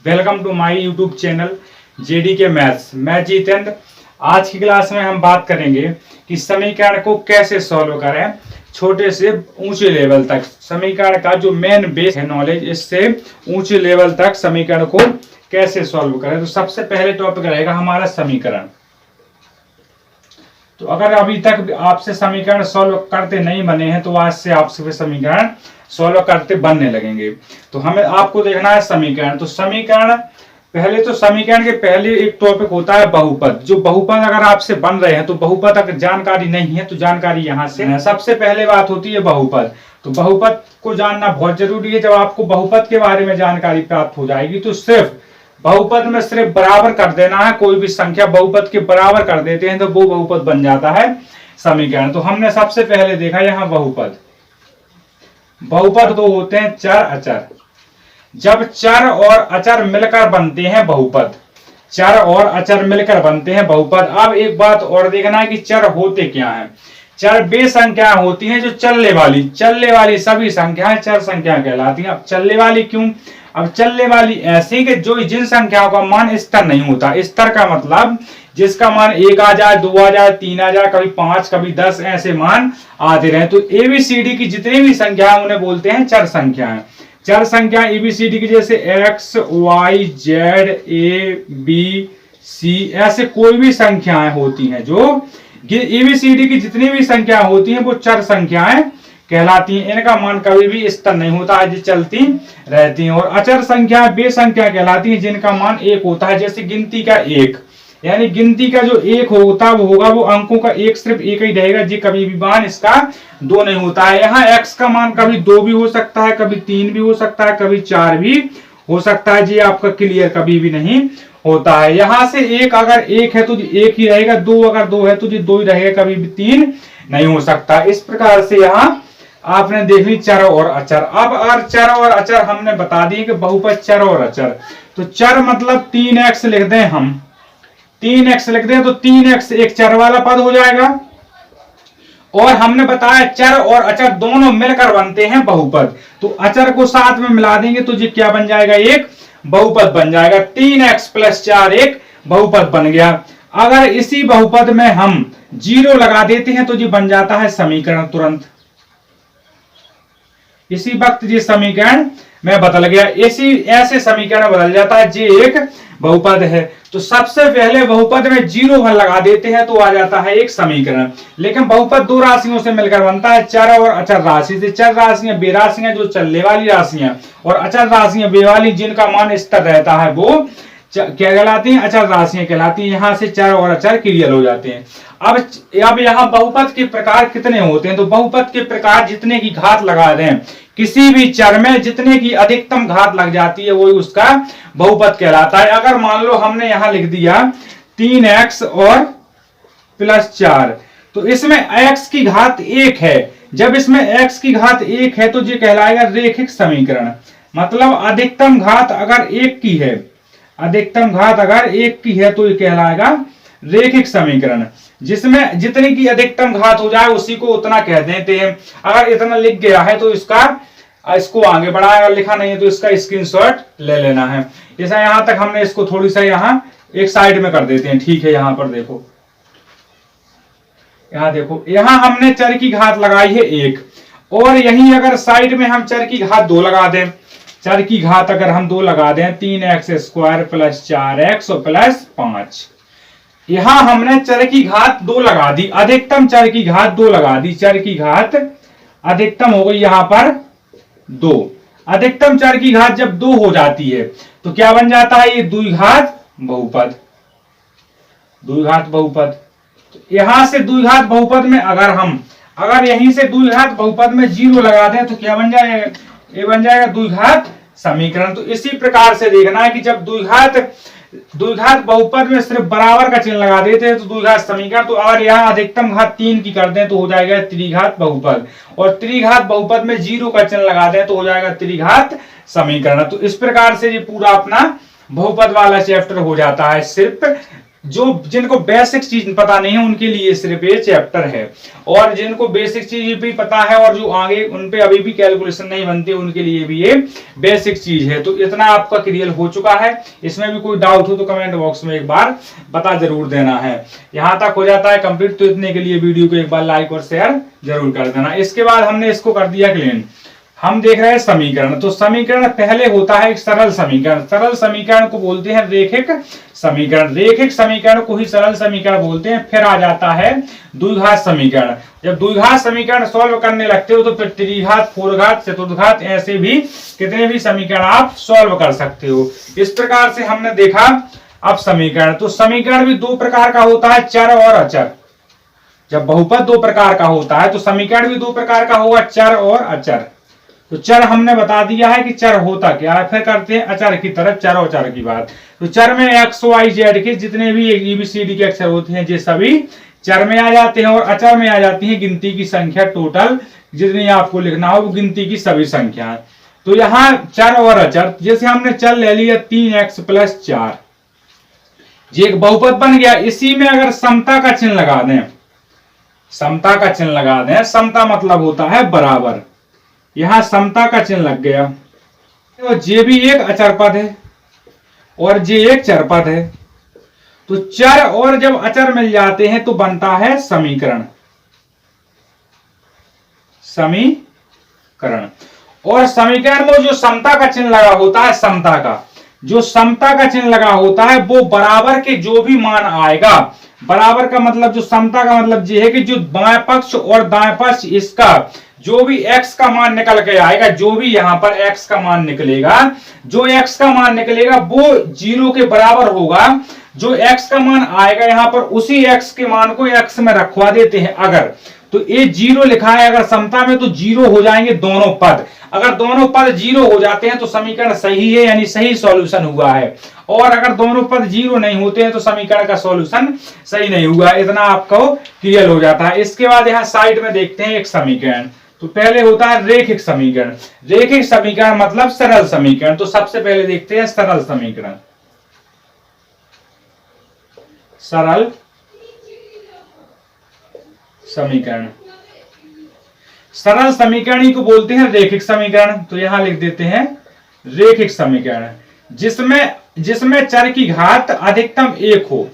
Welcome to my YouTube channel JD के maths. मैं जितेंद्र। आज की क्लास में हम बात करेंगे कि समीकरण को कैसे सॉल्व करें छोटे से ऊंचे लेवल तक। समीकरण का जो मेन बेस है नॉलेज, इससे ऊंचे लेवल तक समीकरण को कैसे सॉल्व करें। तो सबसे पहले टॉपिक रहेगा हमारा समीकरण। तो अगर अभी तक आपसे समीकरण सॉल्व करते नहीं बने हैं तो आज से आपसे समीकरण सॉल्व करते बनने लगेंगे। तो हमें आपको देखना है समीकरण। तो समीकरण समीकरण के पहले एक टॉपिक होता है बहुपद। जो बहुपद अगर आपसे बन रहे हैं तो बहुपद अगर जानकारी नहीं है तो जानकारी यहाँ से है। सबसे पहले बात होती है बहुपद। तो बहुपद को जानना बहुत जरूरी है। जब आपको बहुपद के बारे में जानकारी प्राप्त हो जाएगी तो सिर्फ बहुपद में सिर्फ बराबर कर देना है। कोई भी संख्या बहुपद के बराबर कर देते हैं तो वो बहुपद बन जाता है समीकरण। तो हमने सबसे पहले देखा यहाँ बहुपद। बहुपद दो होते हैं चर अचर। जब चर और अचर मिलकर बनते हैं बहुपद, चर और अचर मिलकर बनते हैं बहुपद। अब एक बात और देखना है कि चर होते क्या हैं। चर वे संख्याएं होती हैं जो चलने वाली सभी संख्याएं चर संख्या कहलाती हैं। अब चलने वाली क्यों? अब चलने वाली ऐसी कि जो जिन संख्याओं का मान स्थिर नहीं होता। स्थिर का मतलब जिसका मान 1 आ जाए, 2 आ जाए, 3 आ जाए, कभी 5, कभी 10 ऐसे मान आते रहे। तो एबीसीडी की जितनी भी संख्या उन्हें बोलते हैं चर संख्याएं। चर संख्या एबीसीडी की जैसे एक्स, वाई, जेड, ए, बी, सी ऐसे कोई भी संख्याएं होती हैं। जो एबीसीडी की जितनी भी संख्या होती हैं वो चर संख्याएं कहलाती हैं। इनका मान कभी भी स्थिर नहीं होता है, जो चलती रहती हैं। और अचर संख्या वे संख्या कहलाती हैं जिनका मान 1 होता है। जैसे गिनती का 1, यानी गिनती का जो 1 होता वो अंकों का 1 सिर्फ 1 ही रहेगा जी। कभी भी मान इसका 2 नहीं होता है। यहाँ x का मान कभी 2 भी हो सकता है, कभी 3 भी हो सकता है, कभी 4 भी हो सकता है जी। आपका क्लियर कभी भी नहीं होता है। यहाँ से 1 अगर 1 है तो 1 ही रहेगा, 2 अगर 2 है तो जी 2 ही रहेगा, कभी भी 3 नहीं हो सकता। इस प्रकार से यहाँ आपने देख ली चर और अचर। अब अगर चर और अचर हमने बता दिए कि बहुपद चर और अचर। तो चर मतलब 3x लिख दें हम, 3x लिख दें तो 3x एक चर वाला पद हो जाएगा। और हमने बताया चर और अचर दोनों मिलकर बनते हैं बहुपद। तो अचर को साथ में मिला देंगे तो जी क्या बन जाएगा? एक बहुपद बन जाएगा। 3x + 4 एक बहुपद बन गया। अगर इसी बहुपद में हम 0 लगा देते हैं तो जी बन जाता है समीकरण तुरंत। इसी वक्त जी समीकरण में बदल गया। ऐसे समीकरण बदल जाता है जी एक बहुपद है। तो सबसे पहले बहुपद में 0 लगा देते हैं तो आ जाता है एक समीकरण। लेकिन बहुपद दो राशियों से मिलकर बनता है, चर और अचर राशि से। चर राशियां वे राशियां जो चलने वाली राशियां, और अचर राशियां वे वाली जिनका मान स्थिर रहता है वो क्या कहलाती हैं? अचर राशियां कहलाती हैं। यहाँ से चर और अचर क्लियर हो जाते हैं। अब यहाँ बहुपद के प्रकार कितने होते हैं? तो बहुपद के प्रकार जितने की घात लगा दें, किसी भी चर में जितने की अधिकतम घात लग जाती है वही उसका बहुपद कहलाता है। अगर मान लो हमने यहाँ लिख दिया 3x और +4, तो इसमें x की घात 1 है। जब इसमें x की घात 1 है तो ये कहलाएगा रेखिक समीकरण। मतलब अधिकतम घात अगर 1 की है, अधिकतम घात अगर 1 की है तो ये कहलाएगा रेखिक समीकरण। जिसमें जितनी की अधिकतम घात हो जाए उसी को उतना कह देते हैं। अगर इतना लिख गया है तो इसको आगे बढ़ाया, लिखा नहीं है तो इसका स्क्रीनशॉट ले लेना है। जैसा यहाँ तक हमने इसको थोड़ी सा यहाँ एक साइड में कर देते हैं। ठीक है, यहाँ पर देखो, यहाँ देखो, यहाँ हमने चर की घात लगाई है 1, और यही अगर साइड में हम चर की घात 2 लगा दें, चर की घात अगर हम 2 लगा दें, 3x² + 4x और +5, यहां हमने चर की घात 2 लगा दी। अधिकतम चर की घात 2 लगा दी। चर की घात अधिकतम हो गई यहां पर 2। अधिकतम चर की घात जब 2 हो जाती है तो क्या बन जाता है? ये द्विघात बहुपद। द्विघात बहुपद। तो यहां से द्विघात बहुपद में अगर यहीं से द्विघात बहुपद में 0 लगा दें तो क्या बन जाएगा? ये बन जाएगा द्विघात समीकरण। तो इसी प्रकार से देखना है कि जब द्विघात बहुपद में सिर्फ बराबर का चिन्ह लगा देते हैं तो द्विघात समीकरण। तो अगर यहाँ अधिकतम घात 3 की कर दें तो हो जाएगा त्रिघात बहुपद, और त्रिघात बहुपद में 0 का चिन्ह लगा दें तो हो जाएगा त्रिघात समीकरण। तो इस प्रकार से ये पूरा अपना बहुपद वाला चैप्टर हो जाता है। सिर्फ जो जिनको बेसिक चीज पता नहीं है उनके लिए सिर्फ ये चैप्टर है, और जिनको बेसिक चीज भी पता है और जो आगे उन पे अभी भी कैलकुलेशन नहीं बनती उनके लिए भी ये बेसिक चीज है। तो इतना आपका क्लियर हो चुका है। इसमें भी कोई डाउट हो तो कमेंट बॉक्स में एक बार बता जरूर देना है। यहां तक हो जाता है कंप्लीट, तो इतने के लिए वीडियो को एक बार लाइक और शेयर जरूर कर देना। इसके बाद हमने इसको कर दिया क्लीन। हम देख रहे हैं समीकरण। तो समीकरण पहले होता है एक सरल समीकरण। सरल समीकरण को बोलते हैं रेखिक समीकरण। रेखिक समीकरण को ही सरल समीकरण बोलते हैं। फिर आ जाता है द्विघात समीकरण। जब द्विघात समीकरण सॉल्व करने लगते हो तो फिर त्रिघात, फोरघात, चतुर्घात, ऐसे भी कितने भी समीकरण आप सॉल्व कर सकते हो। इस प्रकार से हमने देखा अब समीकरण। तो समीकरण भी दो प्रकार का होता है, चर और अचर। जब बहुपद दो प्रकार का होता है तो समीकरण भी दो प्रकार का होगा, चर और अचर। तो चर हमने बता दिया है कि चर होता क्या है। फिर करते हैं अचर की तरफ, चर और चर की बात। तो चर में एक्स वाई जेड के जितने भी ABCD के अक्षर होते हैं ये सभी चर में आ जाते हैं, और अचर में आ जाती है गिनती की संख्या। टोटल जितनी आपको लिखना हो वो गिनती की सभी संख्या। तो यहाँ चर और अचर, जैसे हमने चर ले लिया 3x + 4, ये एक बहुपद बन गया। इसी में अगर समता का चिन्ह लगा दें, समता का चिन्ह लगा दें, समता मतलब होता है बराबर, यहां समता का चिन्ह लग गया। तो जे भी एक अचर पद है और जे एक चर पद है। तो चर और जब अचर मिल जाते हैं तो बनता है समीकरण। समीकरण और समीकरण में जो समता का चिन्ह लगा होता है, समता का जो समता का चिन्ह लगा होता है वो बराबर के जो भी मान आएगा, बराबर का मतलब जो समता का मतलब ये है कि जो बाएं पक्ष और दाएं पक्ष इसका जो भी x का मान निकल के आएगा, जो भी यहां पर x का मान निकलेगा, जो x का मान निकलेगा वो 0 के बराबर होगा। जो x का मान आएगा यहां पर उसी x के मान को x में रखवा देते हैं। अगर तो ये 0 लिखा है अगर समता में तो 0 हो जाएंगे दोनों पद। अगर दोनों पद 0 हो जाते हैं तो समीकरण सही है, यानी सही सॉल्यूशन हुआ है। और अगर दोनों पद 0 नहीं होते हैं तो समीकरण का सॉल्यूशन सही नहीं हुआ। इतना आपको क्लियर हो जाता है। इसके बाद यहाँ साइड में देखते हैं एक समीकरण। तो पहले होता है रेखिक समीकरण। रेखिक समीकरण मतलब सरल समीकरण। तो सबसे पहले देखते हैं सरल समीकरण। सरल समीकरण, सरल समीकरण ही को बोलते हैं रेखिक समीकरण। तो यहां लिख देते हैं रेखिक समीकरण, जिसमें चर की घात अधिकतम 1 हो,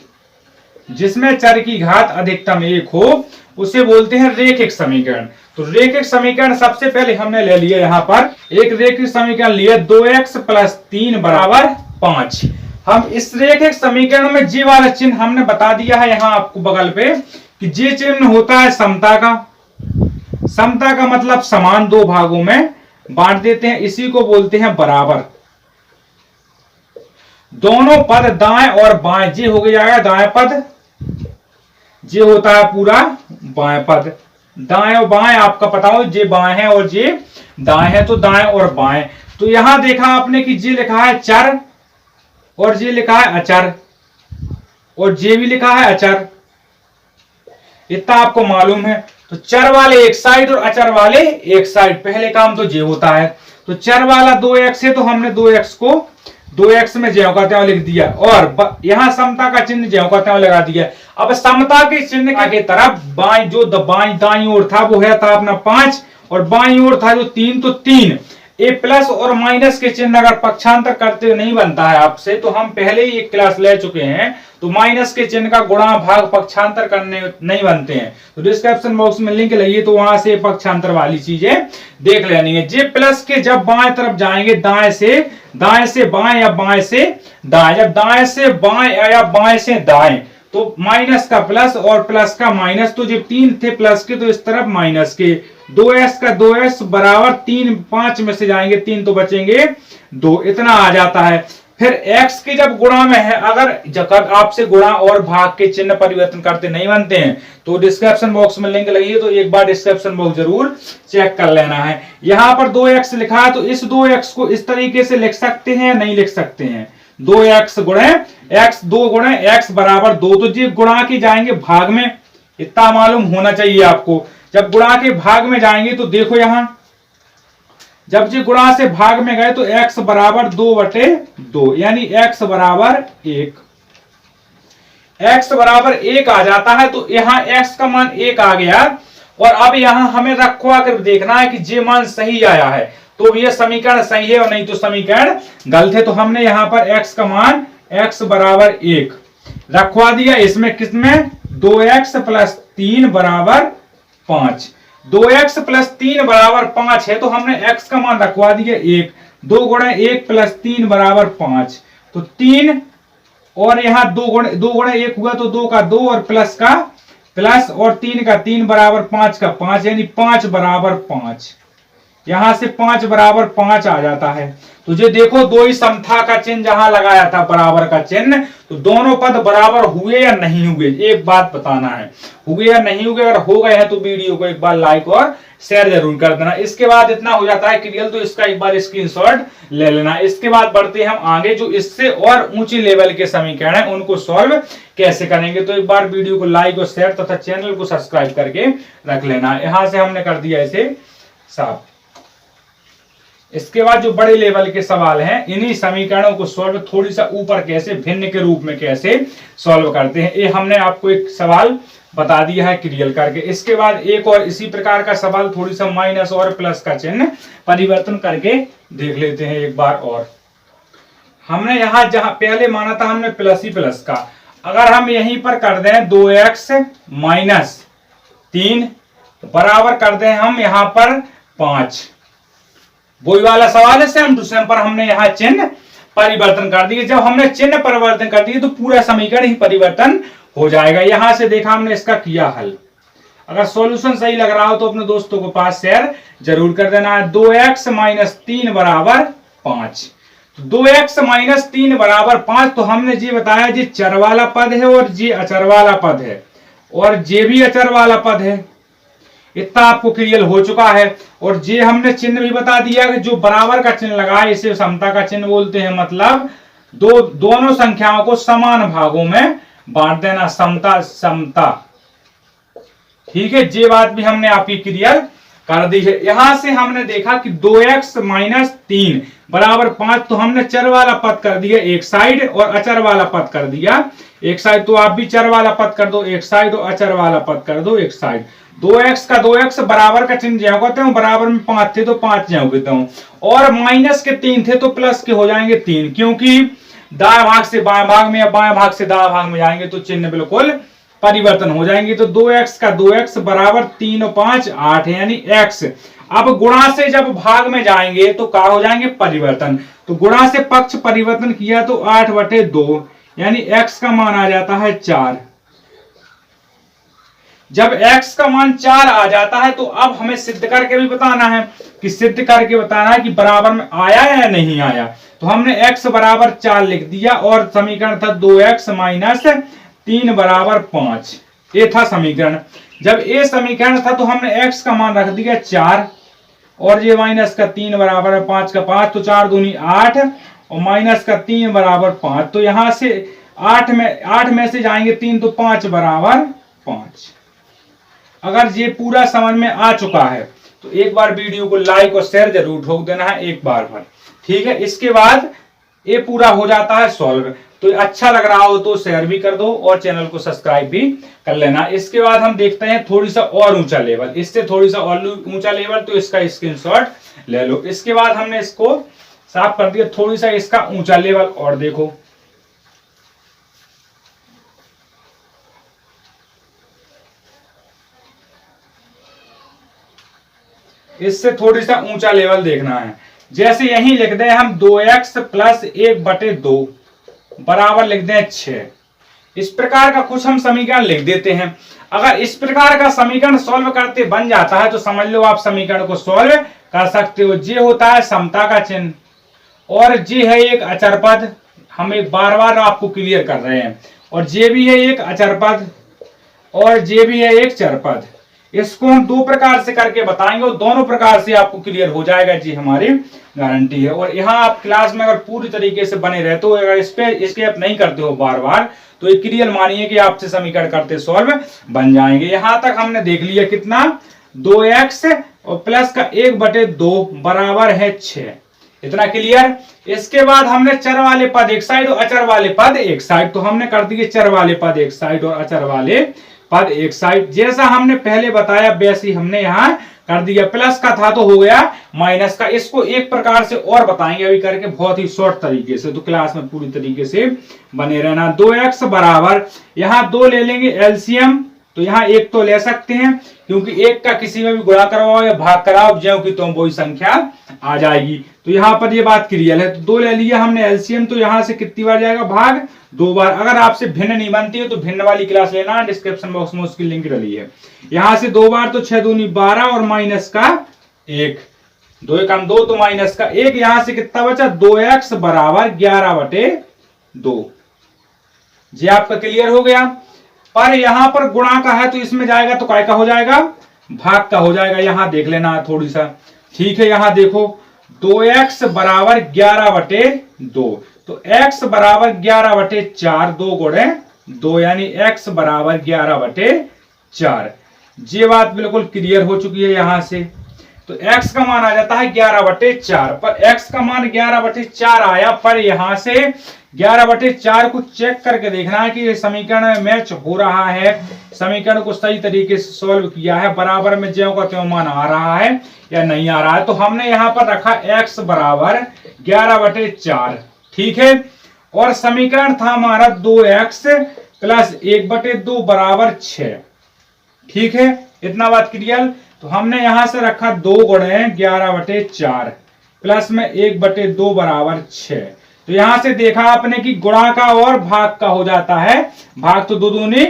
जिसमें चर की घात अधिकतम 1 हो उसे बोलते हैं रेखिक समीकरण। तो रेखिक समीकरण सबसे पहले हमने ले लिया, यहां पर एक रेखिक समीकरण लिया 2x + 3 = 5। हम इस रेखिक समीकरण में जी वाला चिन्ह हमने बता दिया है यहां आपको बगल पे कि जे चिन्ह होता है समता का। समता का मतलब समान दो भागों में बांट देते हैं, इसी को बोलते हैं बराबर। दोनों पद दाएं और बाएं, जे हो जाएगा दाएं पद, जे होता है पूरा बाएं पद। दाएं और बाएं आपका पता हो, जे बाएं है और जे दाएं है, तो दाएं और बाएं। तो यहां देखा आपने कि जे लिखा है चर और जे लिखा है अचर, और जे भी लिखा है अचर, इतना आपको मालूम है। तो चर वाले एक साइड और अचर वाले एक साइड, पहले काम तो जे होता है। तो चर वाला 2x है तो हमने 2x को 2x में ज्यों का त्यों लिख दिया, और यहां समता का चिन्ह ज्यों का त्यों लगा दिया। अब समता के चिन्ह के तरफ बाएं जो दाईं ओर था वो है था अपना 5, और बाईं ओर था जो 3, तो 3। ए प्लस और माइनस के चिन्ह अगर पक्षांतर करते नहीं बनता है आपसे, तो हम पहले ही एक क्लास ले चुके हैं। तो माइनस के चिन्ह का गुणा भाग पक्षांतर करने नहीं बनते हैं। तो डिस्क्रिप्शन बॉक्स में लिंक लगी तो वहां से पक्षांतर वाली चीजें देख लेनी है। जे प्लस के जब बाएं तरफ जाएंगे, दाएं से बाएं या बाएं से दाएं, जब दाएं से बाएं या बाएं से दाएं तो माइनस का प्लस और प्लस का माइनस। तो जब 3 थे प्लस के तो इस तरफ माइनस के, 2s का 2s बराबर 3, 5 में से जाएंगे 3 तो बचेंगे 2, इतना आ जाता है। फिर x के जब गुणा में है, अगर जब आपसे गुणा और भाग के चिन्ह परिवर्तन करते नहीं बनते हैं तो डिस्क्रिप्शन बॉक्स में लिंक लगी है, तो एक बार डिस्क्रिप्शन बॉक्स जरूर चेक कर लेना है। यहां पर 2x लिखा है तो इस 2x को इस तरीके से लिख सकते हैं, नहीं लिख सकते हैं। 2x गुणे x, 2 गुणे x बराबर 2। तो जी गुणा के जाएंगे भाग में, इतना मालूम होना चाहिए आपको। जब गुणा के भाग में जाएंगे तो देखो यहां जब जी गुणा से भाग में गए तो x बराबर 2/2, यानी x बराबर 1। x बराबर 1 आ जाता है, तो यहाँ x का मान 1 आ गया। और अब यहाँ हमें रखवा कर देखना है कि जे मान सही आया है तो यह समीकरण सही है और नहीं तो समीकरण गलत है। तो हमने यहाँ पर x का मान x बराबर 1 रखवा दिया। इसमें किसमें 2x प्लस 3 बराबर 5, 2x प्लस 3 बराबर 5 है, तो हमने x का मान रखवा दिया 1, 2 गुणा 1 प्लस 3 बराबर 5, तो 3 और यहाँ 2 गुणा 1 हुआ तो 2 का 2 और प्लस का प्लस और 3 का 3 बराबर 5 का 5, यानी 5 बराबर 5। यहां से 5 बराबर 5 आ जाता है। तो ये देखो दो ही समता का चिन्ह जहां लगाया था बराबर का चिन्ह, तो दोनों पद बराबर हुए या नहीं हुए, एक बात बताना है, हुए या नहीं हुए। अगर हो गए हैं तो वीडियो को एक बार लाइक और शेयर जरूर कर देना। इसके बाद इतना हो जाता है क्लियर, तो इसका एक बार स्क्रीनशॉट ले लेना। इसके बाद बढ़ते हैं हम आगे, जो इससे और ऊंची लेवल के समीकरण है उनको सॉल्व कैसे करेंगे। तो एक बार वीडियो को लाइक और शेयर तथा चैनल को सब्सक्राइब करके रख लेना। यहां से हमने कर दिया इसे साफ। इसके बाद जो बड़े लेवल के सवाल हैं, इन्हीं समीकरणों को सॉल्व थोड़ी सा ऊपर कैसे भिन्न के रूप में कैसे सॉल्व करते हैं, ये हमने आपको एक सवाल बता दिया है क्लियर करके। इसके बाद एक और इसी प्रकार का सवाल थोड़ी सा माइनस और प्लस का चिन्ह परिवर्तन करके देख लेते हैं एक बार और। हमने यहां जहां पहले माना था हमने प्लस ही प्लस का, अगर हम यहीं पर कर दें 2x माइनस 3 बराबर कर दें हम यहां पर 5, वही वाला सवाल है सेम टू सेम, पर हमने यहाँ चिन्ह परिवर्तन कर दिए। जब हमने चिन्ह परिवर्तन कर दिए तो पूरा समीकरण ही परिवर्तन हो जाएगा। यहां से देखा हमने इसका किया हल। अगर सॉल्यूशन सही लग रहा हो तो अपने दोस्तों को पास शेयर जरूर कर देना है। 2x माइनस 3 बराबर 5, 2x माइनस 3 बराबर 5, तो हमने जी बताया जी चर वाला पद है और जी अचर वाला पद है और जे भी अचर वाला पद है, इतना आपको क्लियर हो चुका है। और जे हमने चिन्ह भी बता दिया कि जो बराबर का चिन्ह लगा है इसे समता का चिन्ह बोलते हैं, मतलब दोनों संख्याओं को समान भागों में बांट देना, समता समता। ठीक है, ये बात भी हमने आपकी क्लियर कर दी है। यहां से हमने देखा कि 2x माइनस 3 बराबर 5, तो हमने चर वाला पद कर दिया एक साइड और अचर वाला पद कर दिया एक साइड। तो आप भी चर वाला पद कर दो एक साइड और अचर वाला पद कर दो एक साइड। 2x का 2x बराबर का चिन्ह ज्यों कहते हैं, बराबर में 5 थे तो 5 ज्यों कहता हूं, और माइनस के 3 थे तो प्लस के हो जाएंगे 3, क्योंकि दाएं भाग से बाएं भाग में या बाएं भाग से दाएं भाग में जाएंगे तो चिन्ह बिल्कुल परिवर्तन हो जाएंगे। तो 2x का 2x बराबर 3 और 5 8 है, यानी x। अब गुणा से जब भाग में जाएंगे तो क्या हो जाएंगे परिवर्तन, तो गुणा से पक्ष परिवर्तन किया तो 8/2, यानी x का मान आ जाता है 4। जब x का मान 4 आ जाता है तो अब हमें सिद्ध करके भी बताना है, कि सिद्ध करके बताना है कि बराबर में आया या नहीं आया। तो हमने x बराबर 4 लिख दिया और समीकरण था 2x माइनस 3 बराबर 5, ये था समीकरण। जब ये समीकरण था तो हमने x का मान रख दिया 4 और ये माइनस का 3 बराबर 5 का 5, तो 4 दूनी 8 और माइनस का 3 बराबर 5, तो यहां से 8 में से जाएंगे 3 तो 5 बराबर 5। अगर ये पूरा समझ में आ चुका है तो एक बार वीडियो को लाइक और शेयर जरूर ठोक देना है एक बार भर, ठीक है। इसके बाद ये पूरा हो जाता है सॉल्व। तो अच्छा लग रहा हो तो शेयर भी कर दो और चैनल को सब्सक्राइब भी कर लेना। इसके बाद हम देखते हैं थोड़ी सा और ऊंचा लेवल, इससे थोड़ी सा और ऊंचा लेवल, तो इसका स्क्रीनशॉट ले लो। इसके बाद हमने इसको साफ कर दिया, थोड़ी सा इसका ऊंचा लेवल और देखो। इससे थोड़ी सा ऊंचा लेवल देखना है। जैसे यहीं लिख दें हम 2x प्लस 1/2 बराबर लिख दें 6। इस प्रकार का कुछ हम समीकरण लिख देते हैं। अगर इस प्रकार का समीकरण सॉल्व करते बन जाता है तो समझ लो आप समीकरण को सॉल्व कर सकते हो। जे होता है समता का चिन्ह और जे है एक अचर पद, हम एक बार बार आपको क्लियर कर रहे हैं, और जे भी है एक अचर पद और जे भी है एक चर पद। इसको हम दो प्रकार से करके बताएंगे और दोनों प्रकार से आपको क्लियर हो जाएगा जी, हमारी गारंटी है। और यहाँ आप क्लास में अगर पूरी तरीके से बने रहते हो, अगर इस पे स्केप नहीं करते हो बार बार, तो ये क्लियर मानिए कि आपसे समीकरण करते सॉल्व बन जाएंगे। यहां तक हमने देख लिया कितना, 2x और प्लस का 1/2 बराबर है 6। इतना क्लियर। इसके बाद हमने चर वाले पद एक साइड और अचर वाले पद एक साइड, तो हमने कर दिए चर वाले पद एक साइड और अचर वाले पद एक साइड। जैसा हमने पहले बताया वैसे ही हमने यहाँ कर दिया। प्लस का था तो हो गया माइनस का। इसको एक प्रकार से और बताएंगे अभी करके, बहुत ही शॉर्ट तरीके से, तो क्लास में पूरी तरीके से बने रहना। 2x बराबर, यहाँ 2 ले लेंगे एलसीएम, तो यहाँ 1 तो ले सकते हैं क्योंकि 1 का किसी में भी गुणा करवाओ या भाग कराओ ज्यों की तुम वही संख्या आ जाएगी। तो यहाँ पर ये बात क्लियर है। तो 2 ले लिया हमने एलसीएम, तो यहाँ से कितनी बार जाएगा, भाग 2 बार। अगर आपसे भिन्न नहीं बनती है तो भिन्न वाली क्लास लेना, डिस्क्रिप्शन बॉक्स में उसकी लिंक डली है। यहाँ से 2 बार, तो 6 दूनी 12 और माइनस का 1, 2 एकम 2 तो माइनस का 1। यहाँ से कितना बचा, 2x बराबर 11/2। जी आपका क्लियर हो गया। पर यहां पर गुणा का है तो इसमें जाएगा तो काय का हो जाएगा, भाग का हो जाएगा। यहां देख लेना थोड़ी सा, ठीक है। यहां देखो 2x बराबर 11/2, तो x बराबर 11/4, 2 गुणे 2 यानी x बराबर 11/4। ये बात बिल्कुल क्लियर हो चुकी है। यहां से तो x का मान आ जाता है 11/4, पर x का मान 11/4 आया, पर यहां से 11/4 को चेक करके देखना है कि ये समीकरण में मैच हो रहा है, समीकरण को सही तरीके से सॉल्व किया है, बराबर में ज्यों का त्यों मान आ रहा है या नहीं आ रहा है। तो हमने यहाँ पर रखा x बराबर 11/4, ठीक है। और समीकरण था हमारा 2x प्लस 1/2 बराबर 6, ठीक है। इतना बात क्लियर। तो हमने यहां से रखा 2 गुणे 11/4 प्लस में 1/2 बराबर 6। तो यहां से देखा आपने कि गुणा का और भाग का हो जाता है, भाग तो 2 दूनी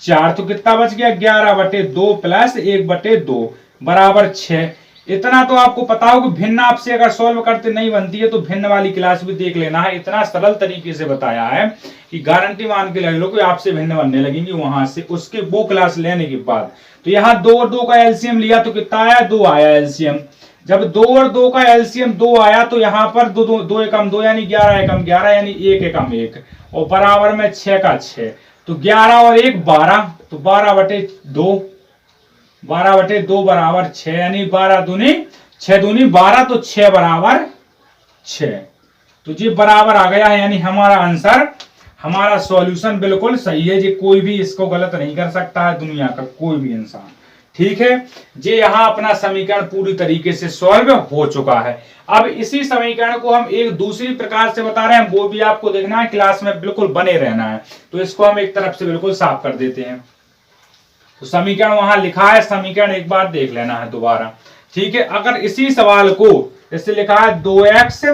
4, तो कितना बच गया, 11/2 प्लस 1/2 बराबर 6। इतना तो आपको पता हो कि भिन्न आपसे अगर सॉल्व करते नहीं बनती है तो भिन्न वाली क्लास भी देख लेना है। इतना सरल तरीके से बताया है कि गारंटी मान के ले लो कि आपसे भिन्न बनने लगेंगी वहां से, उसके वो क्लास लेने के बाद। तो यहाँ 2 और 2 का एलसीएम लिया तो कितना आया, 2 आया एलसीएम। जब 2 और 2 का एलसीएम 2 आया तो यहाँ पर 2 एकम 2 यानी 11 एकम 11 यानी 1 एकम 1 और बराबर में 6 का 6, तो 11 और 1 12, तो 12/2, 12/2 बराबर 6 यानी 12 दूनी 6 दूनी 12, तो 6 बराबर 6। तो ये बराबर आ गया है, यानी हमारा आंसर, हमारा सॉल्यूशन बिल्कुल सही है। जी कोई भी इसको गलत नहीं कर सकता है दुनिया का कोई भी इंसान, ठीक है। ये यहाँ अपना समीकरण पूरी तरीके से सॉल्व हो चुका है। अब इसी समीकरण को हम एक दूसरी प्रकार से बता रहे हैं, वो भी आपको देखना है, क्लास में बिल्कुल बने रहना है। तो इसको हम एक तरफ से बिल्कुल साफ कर देते हैं। तो समीकरण वहां लिखा है, समीकरण एक बार देख लेना है दोबारा, ठीक है। अगर इसी सवाल को जैसे लिखा है 2x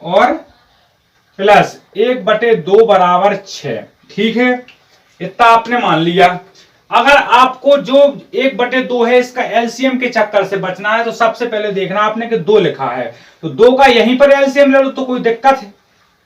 और प्लस 1/2 बराबर 6, ठीक है, इतना आपने मान लिया। अगर आपको जो 1/2 है इसका एलसीएम के चक्कर से बचना है तो सबसे पहले देखना आपने कि 2 लिखा है, तो 2 का यहीं पर एलसीएम ले लो, तो कोई दिक्कत है,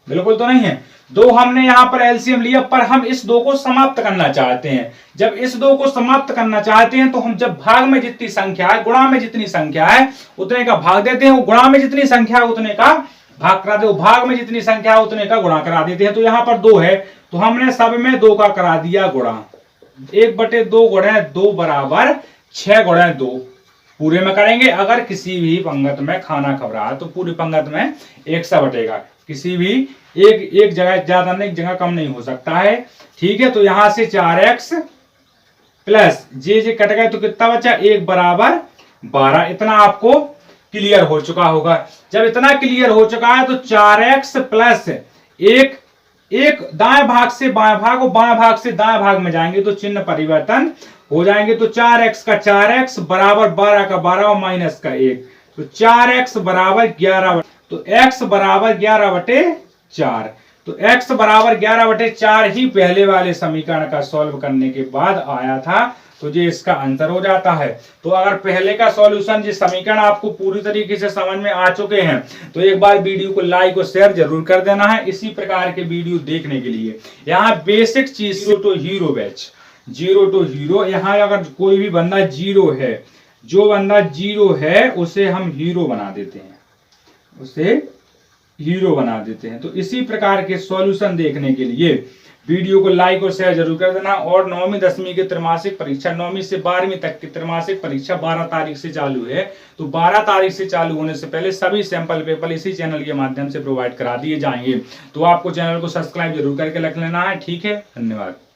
बिल्कुल तो नहीं है। 2 हमने यहां पर एलसीएम लिया, पर हम इस 2 को समाप्त करना चाहते हैं। जब इस 2 को समाप्त करना चाहते हैं तो हम जब भाग में जितनी संख्या है, गुणा में जितनी संख्या है उतने का भाग देते हैं, गुणा में जितनी संख्या है उतने का भाग करा दो, भाग में जितनी संख्या है उतने का गुणा करा देते हैं। तो यहाँ पर 2 है तो हमने सब में 2 का करा दिया गुणा, 1/2 गुणे 2 बराबर 6 गुणे 2 पूरे में करेंगे। अगर किसी भी पंगत में खाना खब रहा है तो पूरी पंगत में 1 सा बटेगा, किसी भी एक जगह ज्यादा नहीं, एक जगह कम नहीं हो सकता है, ठीक है। तो यहां से 4x प्लस जे कट गए तो कितना बचा, 1 बराबर 12। इतना आपको क्लियर हो चुका होगा। जब इतना क्लियर हो चुका है तो 4x प्लस 1 दाएं भाग से बाएं भाग और बाएं भाग से दाएं भाग में जाएंगे तो चिन्ह परिवर्तन हो जाएंगे। तो 4x का 4x बराबर 12 का 12 और माइनस का 1, तो 4x बराबर 11, तो x बराबर 11/4। तो x बराबर 11/4 ही पहले वाले समीकरण का सॉल्व करने के बाद आया था, तो ये इसका आंसर हो जाता है। तो अगर पहले का सॉल्यूशन ये समीकरण आपको पूरी तरीके से समझ में आ चुके हैं तो एक बार वीडियो को लाइक और शेयर जरूर कर देना है इसी प्रकार के वीडियो देखने के लिए। यहाँ बेसिक चीज 0 to hero batch, 0 to hero. यहाँ अगर कोई भी बंदा 0 है, जो बंदा 0 है उसे हम हीरो बना देते हैं, उसे हीरो बना देते हैं। तो इसी प्रकार के सॉल्यूशन देखने के लिए वीडियो को लाइक और शेयर जरूर कर देना। और 9वीं 10वीं की त्रैमासिक परीक्षा 9वीं से 12वीं तक की त्रैमासिक परीक्षा 12 तारीख से चालू है। तो 12 तारीख से चालू होने से पहले सभी सैंपल पेपर इसी चैनल के माध्यम से प्रोवाइड करा दिए जाएंगे। तो आपको चैनल को सब्सक्राइब जरूर करके रख लेना है। ठीक है, धन्यवाद।